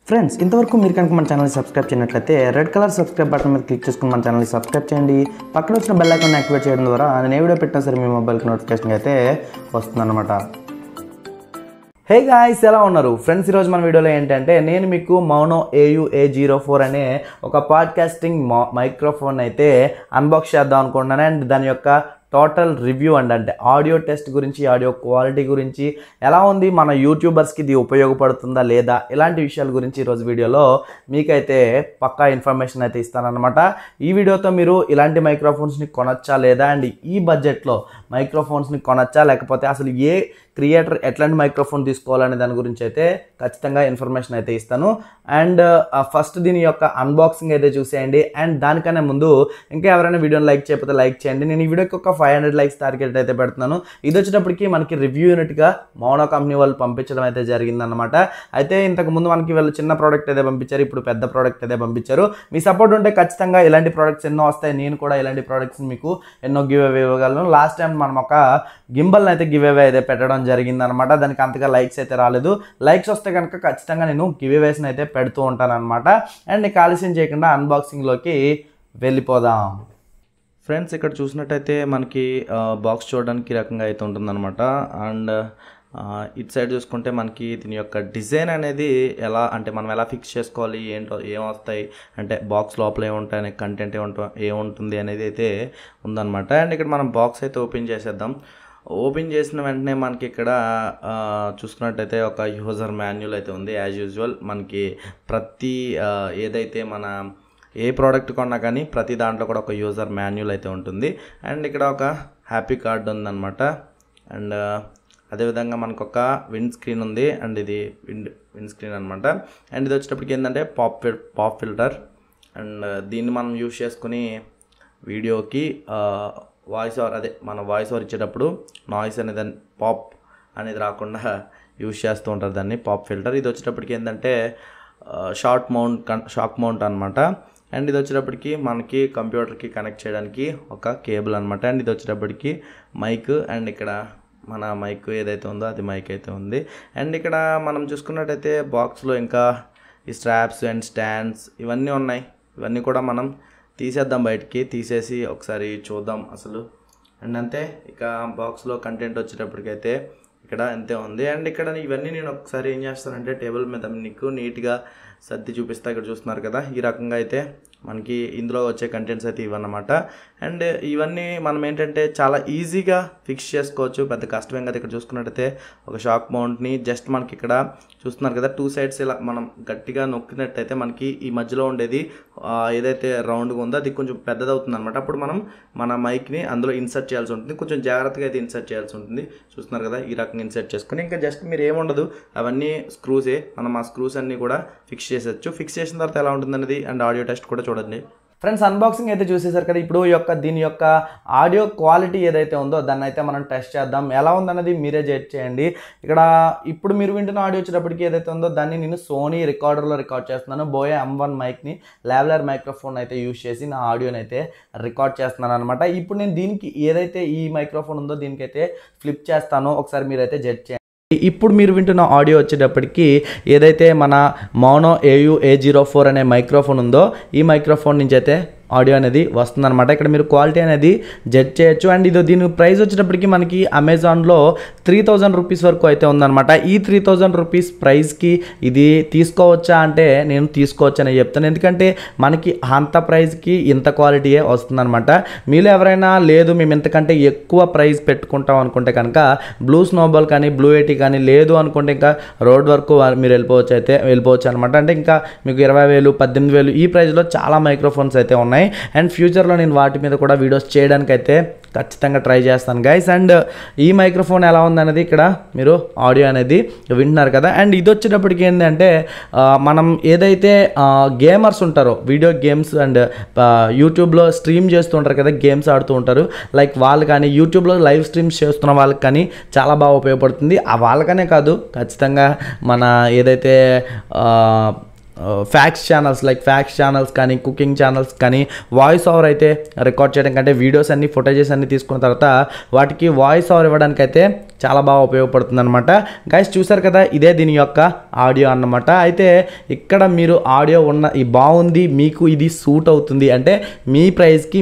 Friends ఇంతవరకు మీరు కనుక మన ఛానల్ని సబ్స్క్రైబ్ చేయనట్లయితే రెడ్ కలర్ సబ్స్క్రైబ్ బటన్ మీద క్లిక్ చేసుకుని మన ఛానల్ని సబ్స్క్రైబ్ చేయండి. పక్కన వచ్చిన బెల్ ఐకాన్ యాక్టివేట్ చేయడం ద్వారా నేను ఏ వీడియో పెట్టినా సరే మీ మొబైల్కి నోటిఫికేషన్ అయితే వస్తుందన్నమాట. హే గాయ్స్, ఎలా ఉన్నారు ఫ్రెండ్స్? ఈరోజు మన వీడియోలో ఏంటంటే నేను మీకు MaonoAU A04 అనే ఒక పాడ్కాస్టింగ్ మైక్రోఫోన్ అయితే అన్బాక్స్ చేద్దాం అనుకుంటున్నాను. అండ్ దాని యొక్క టోటల్ రివ్యూ అంటే ఆడియో టెస్ట్ గురించి, ఆడియో క్వాలిటీ గురించి, ఎలా ఉంది, మన యూట్యూబర్స్కి ఇది ఉపయోగపడుతుందా లేదా, ఇలాంటి విషయాల గురించి ఈరోజు వీడియోలో మీకైతే పక్కా ఇన్ఫర్మేషన్ అయితే ఇస్తానన్నమాట. ఈ వీడియోతో మీరు ఇలాంటి మైక్రోఫోన్స్ని కొనొచ్చా లేదా, అండ్ ఈ బడ్జెట్లో మైక్రోఫోన్స్ని కొనొచ్చా, లేకపోతే అసలు ఏ క్రియేటర్ ఎట్లాంటి మైక్రోఫోన్ తీసుకోవాలనే దాని గురించి అయితే ఖచ్చితంగా ఇన్ఫర్మేషన్ అయితే ఇస్తాను. అండ్ ఫస్ట్ దీని యొక్క అన్బాక్సింగ్ అయితే చూసేయండి. అండ్ దానికన్నా ముందు ఇంకా ఎవరైనా వీడియోని లైక్ చేయకపోతే లైక్ చేయండి. నేను ఈ వీడియోకి ఒక 500 లైక్స్ టార్గెట్ అయితే పెడుతున్నాను. ఇది వచ్చేటప్పటికి మనకి రివ్యూ యూనిట్గా మౌనో కంపెనీ వాళ్ళు పంపించడం అయితే జరిగిందనమాట. అయితే ఇంతకుముందు మనకి వాళ్ళు చిన్న ప్రోడక్ట్ అయితే పంపించారు, ఇప్పుడు పెద్ద ప్రోడక్ట్ అయితే పంపించారు. మీ సపోర్ట్ ఉంటే ఖచ్చితంగా ఇలాంటి ప్రోడక్ట్స్ ఎన్నో వస్తాయి. నేను కూడా ఇలాంటి ప్రోడక్ట్స్ మీకు ఎన్నో గివ్ అవే ఇవ్వగలను. లాస్ట్ టైం మనం ఒక గింబల్ని అయితే గివ్ అవే అయితే పెట్టడం జరిగిందనమాట. దానికి అంతగా లైక్స్ అయితే రాలేదు. లైక్స్ వస్తే కనుక ఖచ్చితంగా నేను గివ్ అవేస్ని అయితే పెడుతూ ఉంటాను అనమాట. అండ్ నీకు ఆలస్యం చేయకుండా అన్బాక్సింగ్లోకి వెళ్ళిపోదాం. ఫ్రెండ్స్, ఇక్కడ చూసినట్టయితే మనకి బాక్స్ చూడడానికి ఈ రకంగా అయితే ఉంటుందన్నమాట. అండ్ ఇటు సైడ్ చూసుకుంటే మనకి దీని యొక్క డిజైన్ అనేది ఎలా అంటే మనం ఎలా ఫిక్స్ చేసుకోవాలి, ఏంటో ఏమొస్తాయి అంటే బాక్స్ లోపల ఏముంటాయి, కంటెంట్ ఏముంటుంది అనేది అయితే ఉందన్నమాట. అండ్ ఇక్కడ మనం బాక్స్ అయితే ఓపెన్ చేసేద్దాం. ఓపెన్ చేసిన వెంటనే మనకి ఇక్కడ చూసుకున్నట్టయితే ఒక యూజర్ మాన్యువల్ అయితే ఉంది. యాజ్ యూజువల్ మనకి ప్రతి ఏదైతే మన ఏ ప్రోడక్ట్ కొన్నా కానీ ప్రతి దాంట్లో కూడా ఒక యూజర్ మాన్యువల్ అయితే ఉంటుంది. అండ్ ఇక్కడ ఒక హ్యాపీ కార్డ్ ఉందన్నమాట. అండ్ అదేవిధంగా మనకు ఒక విండ్ స్క్రీన్ ఉంది. అండ్ ఇది విండ్ స్క్రీన్ అనమాట. అండ్ ఇది వచ్చేటప్పటికి ఏంటంటే పాప్ ఫిల్టర్. అండ్ దీన్ని మనం యూజ్ చేసుకుని వీడియోకి వాయిస్ ఓవర్ మన వాయిస్ ఓవర్ ఇచ్చేటప్పుడు నాయిస్ అనేది పాప్ అనేది రాకుండా యూజ్ చేస్తూ ఉంటారు దాన్ని, పాప్ ఫిల్టర్. ఇది వచ్చేటప్పటికి ఏంటంటే షాక్ మౌంట్ అనమాట. అండ్ ఇది వచ్చేటప్పటికి మనకి కంప్యూటర్కి కనెక్ట్ చేయడానికి ఒక కేబుల్ అనమాట. అండ్ ఇది వచ్చేటప్పటికి మైక్. అండ్ ఇక్కడ మన మైక్ ఏదైతే ఉందో అది మైక్ అయితే ఉంది. అండ్ ఇక్కడ మనం చూసుకున్నట్టయితే బాక్స్లో ఇంకా ఈ స్ట్రాప్స్ అండ్ స్టాండ్స్ ఇవన్నీ ఉన్నాయి. ఇవన్నీ కూడా మనం తీసేద్దాం, బయటికి తీసేసి ఒకసారి చూద్దాం అసలు. అండ్ అంతే, ఇక బాక్స్లో కంటెంట్ వచ్చేటప్పటికైతే ఇక్కడ అంతే ఉంది. అండ్ ఇక్కడ ఇవన్నీ నేను ఒకసారి ఏం చేస్తానంటే టేబుల్ మీద మీకు నీట్గా సర్ది చూపిస్తా. ఇక్కడ చూస్తున్నారు కదా, ఈ రకంగా అయితే మనకి ఇందులో వచ్చే కంటెంట్స్ అయితే ఇవన్నమాట. అండ్ ఇవన్నీ మనం ఏంటంటే చాలా ఈజీగా ఫిక్స్ చేసుకోవచ్చు, పెద్ద కష్టమేం కదా. ఇక్కడ చూసుకున్నట్టయితే ఒక షాక్ మౌంట్ని జస్ట్ మనకి ఇక్కడ చూస్తున్నారు కదా, 2 సైడ్స్ ఇలా మనం గట్టిగా నొక్కినట్టయితే మనకి ఈ మధ్యలో ఉండేది ఏదైతే రౌండ్గా ఉందో అది కొంచెం పెద్దదవుతుంది అనమాట. అప్పుడు మనం మన మైక్ని అందులో ఇన్సర్ట్ చేయాల్సి ఉంటుంది. కొంచెం జాగ్రత్తగా అయితే ఇన్సర్ట్ చేయాల్సి ఉంటుంది. చూస్తున్నారు కదా, ఈ రకంగా ఇన్సర్ట్ చేసుకుని ఇంకా జస్ట్ మీరు ఏముండదు, అవన్నీ స్క్రూసే. మనం ఆ స్క్రూస్ అన్నీ కూడా ఫిక్స్ చేసేయచ్చు. ఫిక్స్ చేసిన తర్వాత ఎలా ఉంటుంది అనేది అండ్ ఆడియో టెస్ట్ కూడా చూడండి. ఫ్రెండ్స్, అన్బాక్సింగ్ అయితే చూసేసారు కదా. ఇప్పుడు దీని యొక్క ఆడియో క్వాలిటీ ఏదైతే ఉందో దాన్ని అయితే మనం టెస్ట్ చేద్దాం. ఎలా ఉందన్నది మీరే జడ్జ్ చేయండి. ఇక్కడ ఇప్పుడు మీరు వింటున్న ఆడియో వచ్చేటప్పటికి ఏదైతే ఉందో దాన్ని నేను సోనీ రికార్డర్లో రికార్డ్ చేస్తున్నాను. బోయే M1 మైక్ని లావెలర్ మైక్రోఫోన్ అయితే యూజ్ చేసి నా ఆడియోని అయితే రికార్డ్ చేస్తున్నాను అనమాట. ఇప్పుడు నేను దీనికి ఏదైతే ఈ మైక్రోఫోన్ ఉందో దీనికైతే ఫ్లిప్ చేస్తానో ఒకసారి మీరైతే జడ్జ్ చేయండి. ఇప్పుడు మీరు వింటున్న ఆడియో వచ్చేటప్పటికి ఏదైతే మన MaonoAU A04 అనే మైక్రోఫోన్ ఉందో ఈ మైక్రోఫోన్ నుంచి అయితే ఆడియో అనేది వస్తుందన్నమాట. ఇక్కడ మీరు క్వాలిటీ అనేది జడ్జ్ చేయొచ్చు. అండ్ దీని ప్రైస్ వచ్చేటప్పటికి మనకి అమెజాన్లో 3000 రూపీస్ వరకు అయితే ఉందన్నమాట. ఈ 3000 రూపీస్ ప్రైస్కి ఇది తీసుకోవచ్చా అంటే నేను తీసుకోవచ్చు అని చెప్తాను. ఎందుకంటే మనకి అంత ప్రైస్కి ఇంత క్వాలిటీయే వస్తుందన్నమాట. మీరు ఎవరైనా లేదు మేము ఇంతకంటే ఎక్కువ ప్రైస్ పెట్టుకుంటాం అనుకుంటే కనుక బ్లూ స్నోబాల్ కానీ బ్లూ ఎయిటీ కానీ, లేదు అనుకుంటే ఇంకా రోడ్ వరకు మీరు వెళ్ళిపోవచ్చు అనమాట. అంటే ఇంకా మీకు 20,000 18,000 ఈ ప్రైస్లో చాలా మైక్రోఫోన్స్ అయితే ఉన్నాయి. అండ్ ఫ్యూచర్లో నేను వాటి మీద కూడా వీడియోస్ చేయడానికి అయితే ఖచ్చితంగా ట్రై చేస్తాను గైస్. అండ్ ఈ మైక్రోఫోన్ ఎలా ఉందనేది ఇక్కడ మీరు ఆడియో అనేది వింటున్నారు కదా. అండ్ ఇది వచ్చేటప్పటికి ఏంటంటే మనం ఏదైతే గేమర్స్ ఉంటారో వీడియో గేమ్స్ అండ్ యూట్యూబ్లో స్ట్రీమ్ చేస్తూ ఉంటారు కదా, గేమ్స్ ఆడుతూ ఉంటారు, లైక్ వాళ్ళు కానీ యూట్యూబ్లో లైవ్ స్ట్రీమ్స్ చేస్తున్న వాళ్ళకి కానీ చాలా బాగా ఉపయోగపడుతుంది. వాళ్ళకనే కాదు, ఖచ్చితంగా మన ఏదైతే ఫ్యాక్స్ ఛానల్స్ కానీ కుకింగ్ ఛానల్స్ కానీ వాయిస్ ఓవర్ అయితే రికార్డ్ చేయడం కంటే వీడియోస్ అన్ని ఫుటేజెస్ అన్ని తీసుకున్న తర్వాత వాటికి వాయిస్ ఓవర్ ఇవ్వడానికి అయితే చాలా బాగా ఉపయోగపడుతుంది అనమాట. గైస్ చూసారు కదా, ఇదే దీని యొక్క ఆడియో అన్నమాట. అయితే ఇక్కడ మీరు ఆడియో ఈ బాగుంది, మీకు ఇది సూట్ అవుతుంది అంటే మీ ప్రైస్కి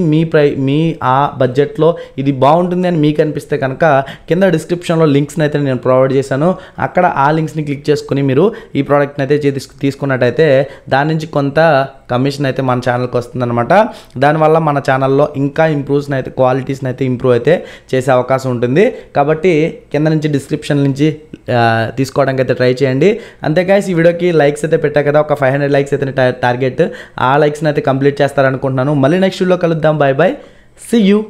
మీ ఆ బడ్జెట్లో ఇది బాగుంటుంది అని మీకు అనిపిస్తే కనుక కింద డిస్క్రిప్షన్లో లింక్స్ని అయితే నేను ప్రొవైడ్ చేశాను. అక్కడ ఆ లింక్స్ని క్లిక్ చేసుకుని మీరు ఈ ప్రోడక్ట్ని అయితే తీసుకున్నట్టయితే దాని నుంచి కొంత కమిషన్ అయితే మన ఛానల్కి వస్తుందన్నమాట. దానివల్ల మన ఛానల్లో ఇంకా క్వాలిటీస్ని అయితే ఇంప్రూవ్ అయితే చేసే అవకాశం ఉంటుంది. కాబట్టి కింద నుంచి డిస్క్రిప్షన్ నుంచి తీసుకోవడానికి అయితే ట్రై చేయండి. అంతే గైస్, ఈ వీడియోకి లైక్స్ అయితే పెట్టా కదా, ఒక 500 లైక్స్ అయితే టార్గెట్. ఆ లైక్స్ని అయితే కంప్లీట్ చేస్తారనుకుంటున్నాను. మళ్ళీ నెక్స్ట్ వీడియోలో కలుద్దాం. Bye bye, see you.